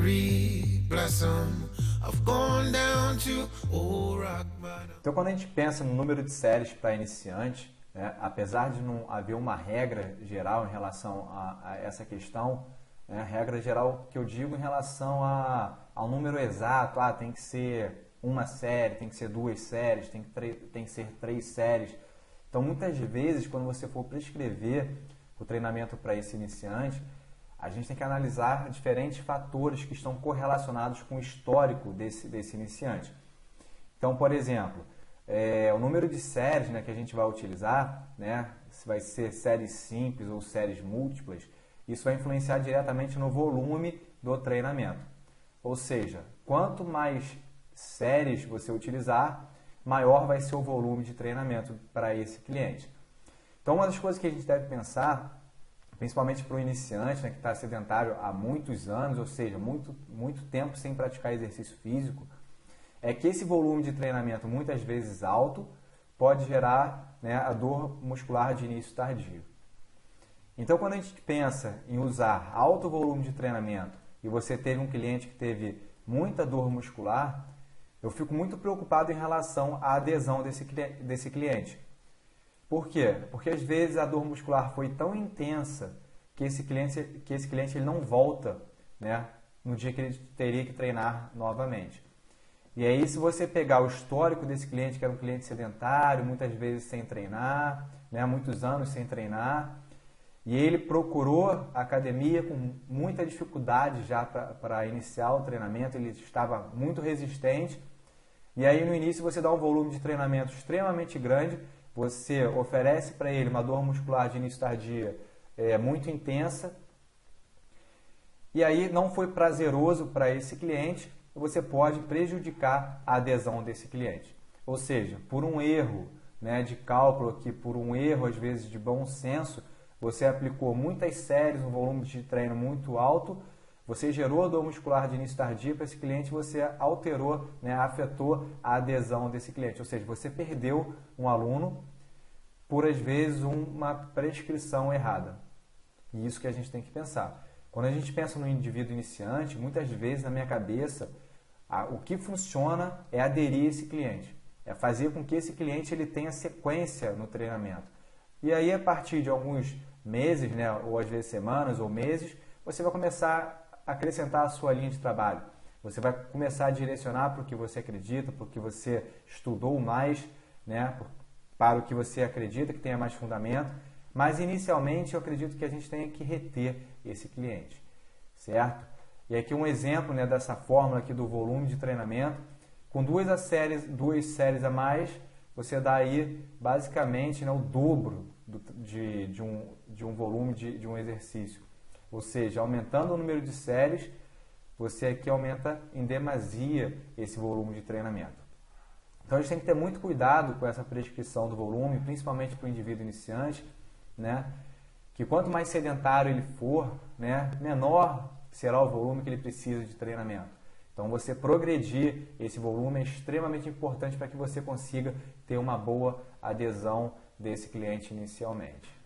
read, bless 'em. I've gone down to old rock bottom. Então, quando a gente pensa no número de séries para iniciante, né, apesar de não haver uma regra geral em relação a essa questão, né, regra geral que eu digo em relação ao número exato, tem que ser uma série, tem que ser duas séries, tem que ser 3 séries. Então, muitas vezes, quando você for prescrever o treinamento para esse iniciante, a gente tem que analisar diferentes fatores que estão correlacionados com o histórico desse iniciante. Então, por exemplo, o número de séries, né, que a gente vai utilizar, né, se vai ser séries simples ou séries múltiplas, isso vai influenciar diretamente no volume do treinamento. Ou seja, quanto mais séries você utilizar, maior vai ser o volume de treinamento para esse cliente. Então, uma das coisas que a gente deve pensar, principalmente para o iniciante, né, que está sedentário há muitos anos, ou seja, muito tempo sem praticar exercício físico, é que esse volume de treinamento, muitas vezes alto, pode gerar, né, a dor muscular de início tardio. Então, quando a gente pensa em usar alto volume de treinamento e você teve um cliente que teve muita dor muscular, eu fico muito preocupado em relação à adesão desse cliente. Por quê? Porque às vezes a dor muscular foi tão intensa que esse cliente ele não volta, né, no dia que ele teria que treinar novamente. E aí, se você pegar o histórico desse cliente, que era um cliente sedentário, muitas vezes sem treinar, né, muitos anos sem treinar, e ele procurou a academia com muita dificuldade já para iniciar o treinamento, ele estava muito resistente, e aí no início você dá um volume de treinamento extremamente grande, você oferece para ele uma dor muscular de início tardia muito intensa, e aí não foi prazeroso para esse cliente, você pode prejudicar a adesão desse cliente. Ou seja, por um erro, né, de cálculo aqui, por um erro às vezes de bom senso, você aplicou muitas séries, um volume de treino muito alto, você gerou dor muscular de início tardio para esse cliente, você alterou, né, afetou a adesão desse cliente. Ou seja, você perdeu um aluno por, às vezes, uma prescrição errada. E isso que a gente tem que pensar. Quando a gente pensa no indivíduo iniciante, muitas vezes na minha cabeça, o que funciona é aderir a esse cliente. É fazer com que esse cliente ele tenha sequência no treinamento. E aí, a partir de alguns meses, né, ou às vezes semanas ou meses, você vai começar a acrescentar a sua linha de trabalho. Você vai começar a direcionar para o que você acredita, para o que você estudou mais, né, para o que você acredita que tenha mais fundamento. Mas, inicialmente, eu acredito que a gente tem que reter esse cliente, certo? E aqui um exemplo, né, dessa fórmula aqui do volume de treinamento. Com duas séries a mais, você dá aí, basicamente, né, o dobro de um volume de um exercício. Ou seja, aumentando o número de séries, você aqui aumenta em demasia esse volume de treinamento. Então, a gente tem que ter muito cuidado com essa prescrição do volume, principalmente para o indivíduo iniciante, né? Que quanto mais sedentário ele for, né, menor será o volume que ele precisa de treinamento. Então, você progredir esse volume é extremamente importante para que você consiga ter uma boa adesão desse cliente inicialmente.